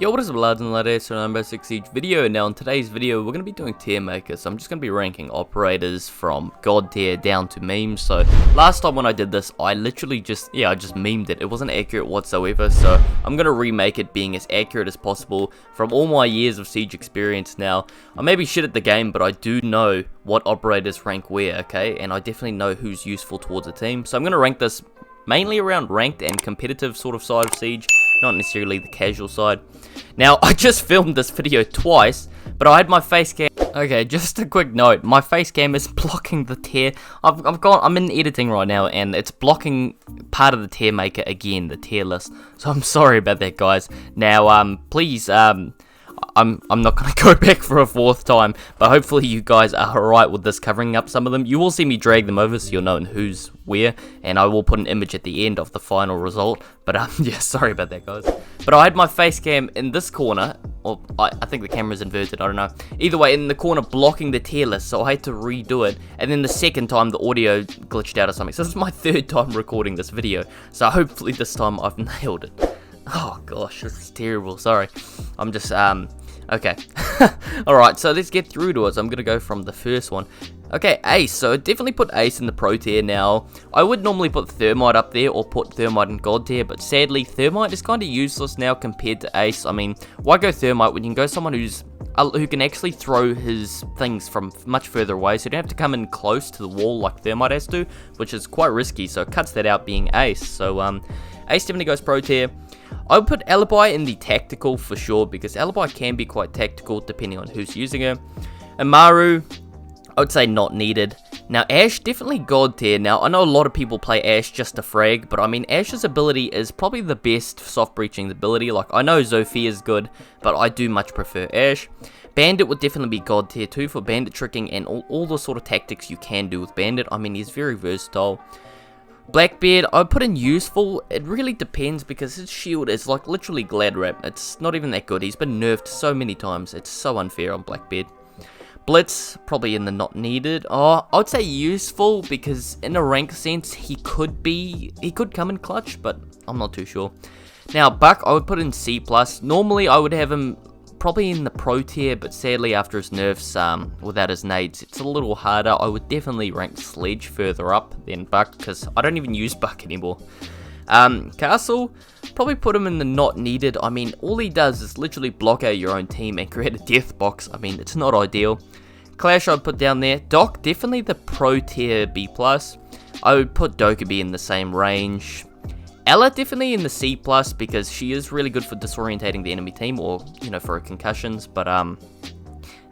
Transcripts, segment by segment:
Yo, what is up lads and ladies, so I'm Basic Siege video. Now in today's video we're going to be doing tier makers, so I'm just going to be ranking operators from god tier down to memes. So last time when I did this I literally just memed it. It wasn't accurate whatsoever, so I'm going to remake it being as accurate as possible from all my years of Siege experience. Now I may be shit at the game, but I do know what operators rank where, okay, and I definitely know who's useful towards a team. So I'm going to rank this mainly around ranked and competitive sort of side of Siege, not necessarily the casual side. Now, I just filmed this video twice, but I had my face cam. Okay, just a quick note, my face cam is blocking the tier. I'm in editing right now, and it's blocking part of the tier maker again, the tier list. So I'm sorry about that, guys. Now, please, I'm not going to go back for a fourth time, but hopefully you guys are alright with this covering up some of them. You will see me drag them over so you'll know who's where, and I will put an image at the end of the final result. But yeah, sorry about that, guys. But I had my face cam in this corner, or I think the camera's inverted, I don't know. Either way, in the corner blocking the tier list, so I had to redo it. And then the second time the audio glitched out or something. So this is my third time recording this video, so hopefully this time I've nailed it. Oh gosh, this is terrible, sorry. I'm just, okay. Alright, so let's get through to it. So I'm gonna go from the first one. Okay, Ace. So definitely put Ace in the pro tier. Now, I would normally put Thermite up there or put Thermite in god tier, but sadly, Thermite is kind of useless now compared to Ace. I mean, why go Thermite when you can go someone who can actually throw his things from much further away, so you don't have to come in close to the wall like Thermite has to, which is quite risky, so it cuts that out being Ace. So, Ace definitely goes pro tier. I would put Alibi in the tactical for sure, because Alibi can be quite tactical depending on who's using her. Amaru, I would say not needed. Now Ashe, definitely god tier. Now I know a lot of people play Ashe just to frag, but I mean Ashe's ability is probably the best soft breaching ability. Like I know Zofia is good, but I do much prefer Ashe. Bandit would definitely be god tier too for bandit tricking and all the sort of tactics you can do with Bandit. I mean he's very versatile. Blackbeard, I would put in useful. It really depends because his shield is like literally glad wrap. It's not even that good. He's been nerfed so many times. It's so unfair on Blackbeard. Blitz, probably in the not needed. Oh, I would say useful because in a rank sense, he could come in clutch, but I'm not too sure. Now, Buck, I would put in C+. Normally, I would have him probably in the pro tier, but sadly, after his nerfs, without his nades, it's a little harder. I would definitely rank Sledge further up than Buck because I don't even use Buck anymore. Castle, probably put him in the not needed. I mean, all he does is literally block out your own team and create a death box. I mean, it's not ideal. Clash I'd put down there. Doc, definitely the pro tier B+. I would put Dokkaebi in the same range. Ella definitely in the C+, because she is really good for disorientating the enemy team, or, you know, for concussions. But,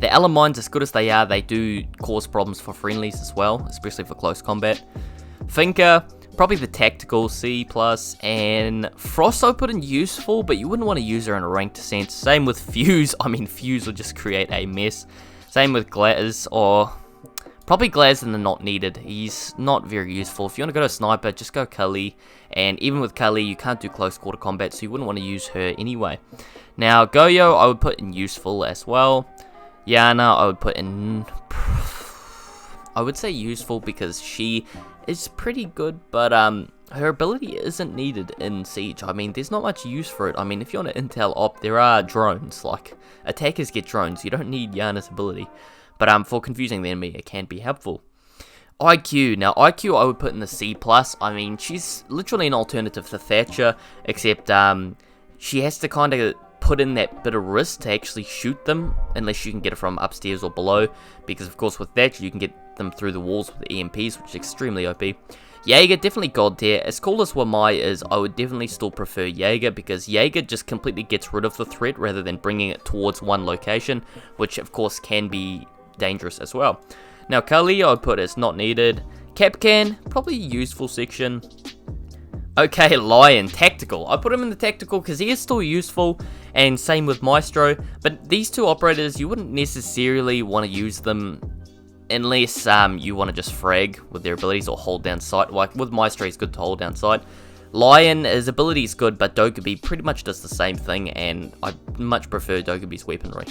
the Ella mines, as good as they are, they do cause problems for friendlies as well, especially for close combat. Finka, probably the tactical C+, and Frost I put in useful, but you wouldn't want to use her in a ranked sense. Same with Fuse. I mean, Fuse will just create a mess. Same with Glaz, or probably Glaz in the not needed. He's not very useful. If you want to go to Sniper, just go Kali, and even with Kali, you can't do close quarter combat, so you wouldn't want to use her anyway. Now, Goyo I would put in useful as well. Yana I would put in, I would say useful because she is pretty good, but her ability isn't needed in Siege. I mean, there's not much use for it. I mean, if you're on an intel op, there are drones. Like, attackers get drones. You don't need Yana's ability. But for confusing the enemy, it can be helpful. IQ. Now, IQ I would put in the C+. I mean, she's literally an alternative to Thatcher, except she has to kind of put in that bit of risk to actually shoot them, unless you can get it from upstairs or below, because of course with Thatcher you can get them through the walls with EMPs, which is extremely OP. Jaeger, definitely god tier. As cool as Wamai is, I would definitely still prefer Jaeger, because Jaeger just completely gets rid of the threat rather than bringing it towards one location, which of course can be dangerous as well. Now Kali I would put as not needed. Capcan, probably useful section. Okay, Lion, tactical. I put him in the tactical because he is still useful, and same with Maestro, but these two operators, you wouldn't necessarily want to use them unless you want to just frag with their abilities or hold down sight. Like with Maestro, it's good to hold down sight. Lion, his ability is good, but Dokkaebi pretty much does the same thing, and I much prefer Dokkaebi's weaponry.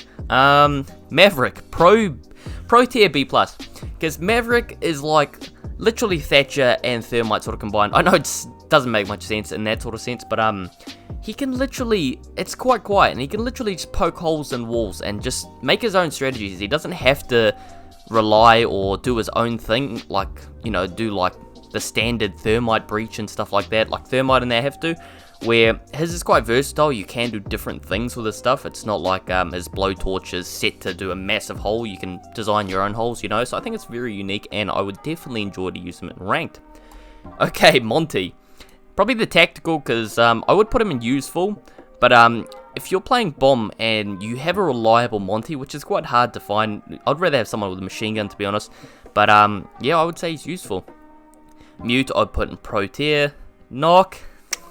Maverick, pro tier B+, because Maverick is like literally Thatcher and Thermite sort of combined. I know it doesn't make much sense in that sort of sense, but he can literally, it's quite quiet, and he can literally just poke holes in walls and just make his own strategies. He doesn't have to rely or do his own thing, like, you know, do like the standard thermite breach and stuff like that, like Thermite and they have to, where his is quite versatile. You can do different things with his stuff. It's not like his blowtorch is set to do a massive hole. You can design your own holes, you know, so I think it's very unique, and I would definitely enjoy to use him in ranked. Okay, Monty. Probably the tactical, because I would put him in useful, but if you're playing bomb and you have a reliable Monty, which is quite hard to find, I'd rather have someone with a machine gun, to be honest, but yeah, I would say he's useful. Mute, I'd put in pro tier. Knock,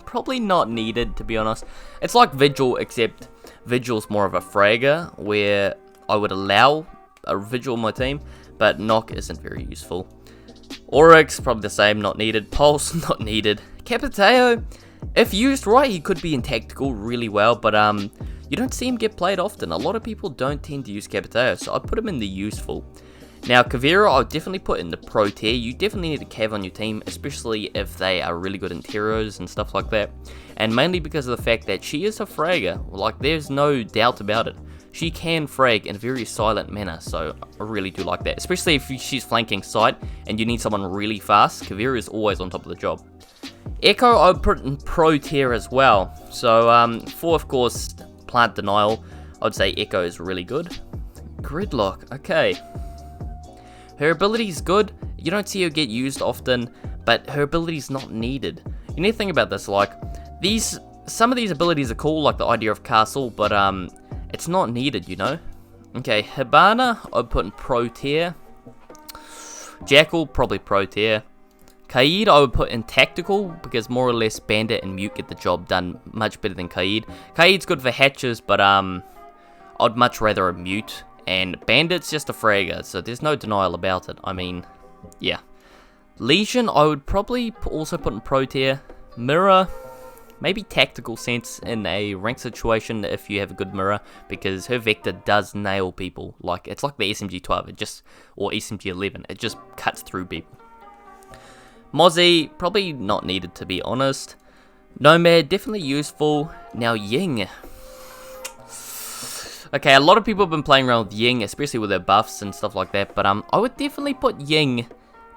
probably not needed, to be honest. It's like Vigil, except Vigil's more of a fragger, where I would allow a Vigil on my team, but Knock isn't very useful. Oryx, probably the same, not needed. Pulse, not needed. Capiteo, if used right, he could be in tactical really well, but you don't see him get played often. A lot of people don't tend to use Capiteo, so I'd put him in the useful. Now, Kavira, I would definitely put in the pro tier. You definitely need a Cav on your team, especially if they are really good in Teros and stuff like that. And mainly because of the fact that she is a fragger. Like, there's no doubt about it. She can frag in a very silent manner, so I really do like that. Especially if she's flanking side and you need someone really fast, Kavira is always on top of the job. Echo, I would put in pro tier as well. So, for, of course, plant denial, I would say Echo is really good. Gridlock, okay. Her ability is good. You don't see her get used often, but her ability is not needed. You need to think about this, like, some of these abilities are cool, like the idea of castle, but it's not needed, you know? Okay, Hibana, I'd put in pro tier. Jackal, probably pro tier. Kaid, I would put in tactical, because more or less Bandit and Mute get the job done much better than Kaid. Kaid's good for hatches, but I'd much rather a Mute. And Bandit's just a fragger, so there's no denial about it. I mean, yeah. Legion, I would probably also put in pro tier. Mirror, maybe tactical sense in a rank situation if you have a good mirror, because her vector does nail people. Like, it's like the SMG-12, or SMG-11, it just cuts through people. Mozzie, probably not needed, to be honest. Nomad, definitely useful. Now Ying. Okay, a lot of people have been playing around with Ying, especially with their buffs and stuff like that, but I would definitely put Ying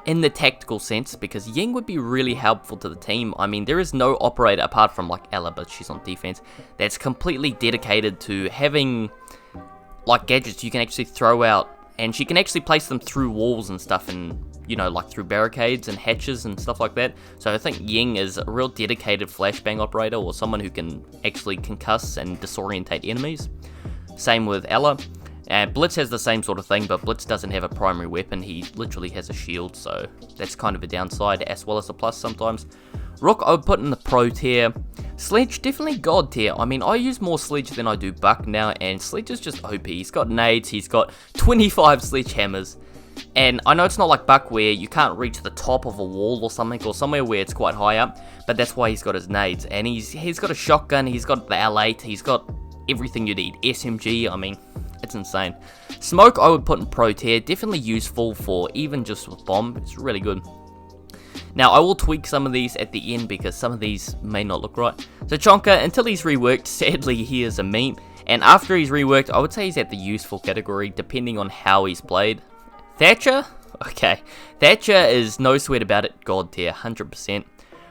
in the tactical sense, because Ying would be really helpful to the team. I mean, there is no operator, apart from like Ella, but she's on defense, that's completely dedicated to having like gadgets you can actually throw out, and she can actually place them through walls and stuff, and you know, like through barricades and hatches and stuff like that. So I think Ying is a real dedicated flashbang operator, or someone who can actually concuss and disorientate enemies. Same with Ella. Blitz has the same sort of thing, but Blitz doesn't have a primary weapon. He literally has a shield, so that's kind of a downside as well as a plus sometimes. Rook, I would put in the pro tier. Sledge, definitely god tier. I mean, I use more Sledge than I do Buck now, and Sledge is just OP. He's got nades, he's got 25 sledgehammers. And I know it's not like Buck where you can't reach the top of a wall or something, or somewhere where it's quite high up, but that's why he's got his nades. And he's got a shotgun, he's got the L8, he's got everything you need. SMG, I mean, it's insane. Smoke, I would put in pro tier. Definitely useful for even just with bomb. It's really good. Now, I will tweak some of these at the end, because some of these may not look right. So Chonka, until he's reworked, sadly he is a meme. And after he's reworked, I would say he's at the useful category, depending on how he's played. Thatcher? Okay. Thatcher is no sweat about it. God tier, 100%.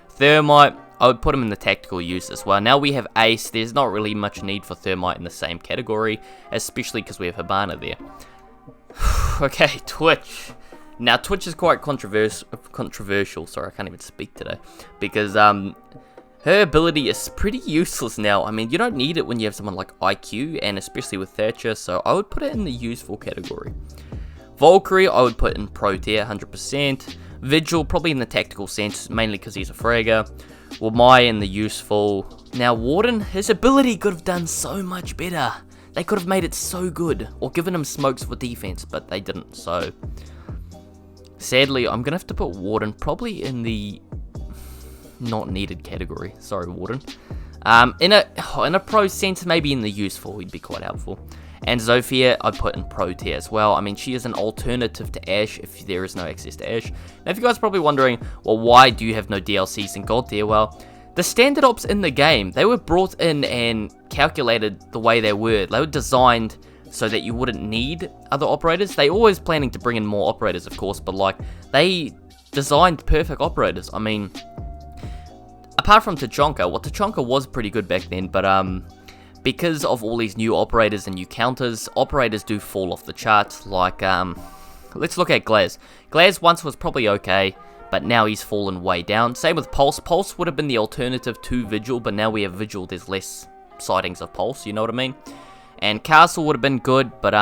Thermite, I would put him in the tactical use as well. Now we have Ace, there's not really much need for Thermite in the same category, especially because we have Hibana there. Okay, Twitch. Now Twitch is quite controversial, sorry, I can't even speak today, because her ability is pretty useless now. I mean, you don't need it when you have someone like IQ, and especially with Thatcher, so I would put it in the useful category. Valkyrie, I would put in pro tier, 100%. Vigil, probably in the tactical sense, mainly because he's a fragger. Wamai in the useful. Now Warden, his ability could have done so much better. They could have made it so good, or given him smokes for defense, but they didn't, so sadly, I'm gonna have to put Warden probably in the not needed category. Sorry, Warden. In a pro sense, maybe in the useful, would be quite helpful. And Zofia, I'd put in pro tier as well. I mean, she is an alternative to Ashe if there is no access to Ashe. Now, if you guys are probably wondering, well, why do you have no DLCs in God tier? Well, the standard ops in the game, they were brought in and calculated the way they were. They were designed so that you wouldn't need other operators. They always planning to bring in more operators, of course, but like, they designed perfect operators. I mean, apart from Tachanka, well, Tachanka was pretty good back then, but because of all these new operators and new counters, operators do fall off the charts. Like, let's look at Glaz. Glaz once was probably okay, but now he's fallen way down. Same with Pulse. Pulse would have been the alternative to Vigil, but now we have Vigil, there's less sightings of Pulse, you know what I mean? And Castle would have been good, but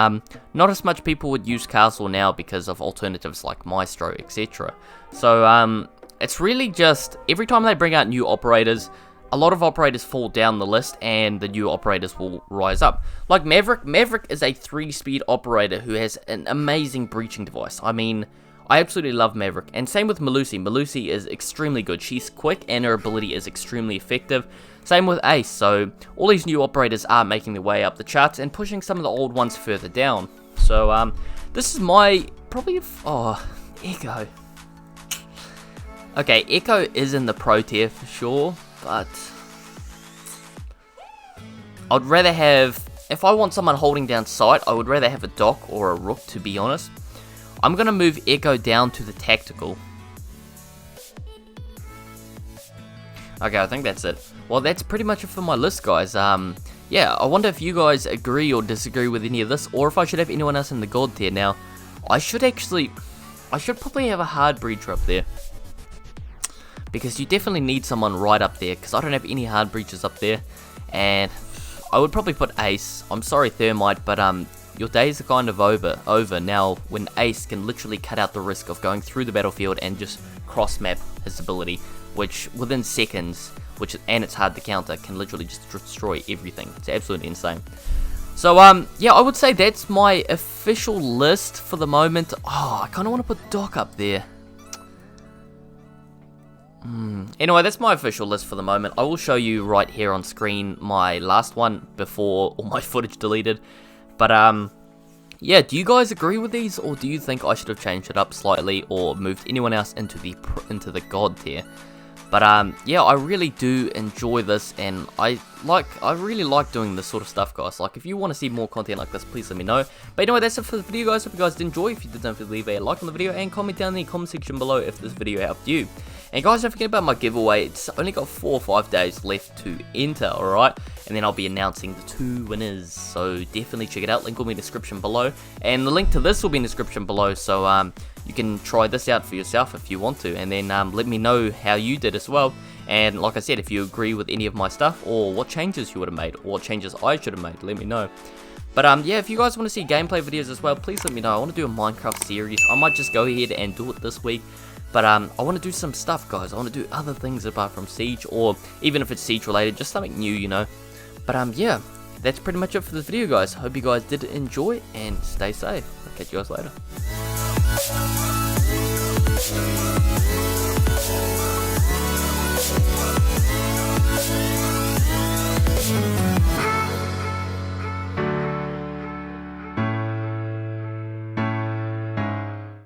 not as much people would use Castle now because of alternatives like Maestro, etc. So it's really just, every time they bring out new operators, a lot of operators fall down the list and the new operators will rise up. Like Maverick. Maverick is a 3-speed operator who has an amazing breaching device. I mean, I absolutely love Maverick. And same with Melusi. Melusi is extremely good. She's quick and her ability is extremely effective. Same with Ace. So all these new operators are making their way up the charts and pushing some of the old ones further down. So this is my probably Echo. Okay, Echo is in the pro tier for sure, but I'd rather have, if I want someone holding down sight, I would rather have a Doc or a Rook, to be honest. I'm going to move Echo down to the tactical. Okay, I think that's it. Well, that's pretty much it for my list, guys. Yeah, I wonder if you guys agree or disagree with any of this, or if I should have anyone else in the God tier. Now, I should probably have a hard breacher up there, because you definitely need someone right up there, because I don't have any hard breachers up there. And I would probably put Ace. I'm sorry, Thermite, but your days are kind of over now, when Ace can literally cut out the risk of going through the battlefield and just cross map his ability, which within seconds, and it's hard to counter, can literally just destroy everything. It's absolutely insane. So yeah, I would say that's my official list for the moment. Oh, I kind of want to put Doc up there. Anyway, that's my official list for the moment. I will show you right here on screen my last one before all my footage deleted. But yeah, do you guys agree with these, or do you think I should have changed it up slightly or moved anyone else into the God tier? But yeah, I really do enjoy this, and I really like doing this sort of stuff, guys. Like, if you want to see more content like this, please let me know. But anyway, that's it for the video, guys. Hope you guys did enjoy. If you did, don't forget to leave a like on the video and comment down in the comment section below if this video helped you. And guys, don't forget about my giveaway. It's only got 4 or 5 days left to enter, alright? And then I'll be announcing the 2 winners. So definitely check it out. Link will be in the description below. And the link to this will be in the description below. So you can try this out for yourself if you want to. And then let me know how you did as well. And like I said, if you agree with any of my stuff, or what changes you would have made, or what changes I should have made, let me know. But yeah, if you guys want to see gameplay videos as well, please let me know. I want to do a Minecraft series. I might just go ahead and do it this week. But I want to do some stuff, guys. I want to do other things apart from Siege, or even if it's Siege related, just something new, you know. But yeah, that's pretty much it for this video, guys. Hope you guys did enjoy, and stay safe. I'll catch you guys later.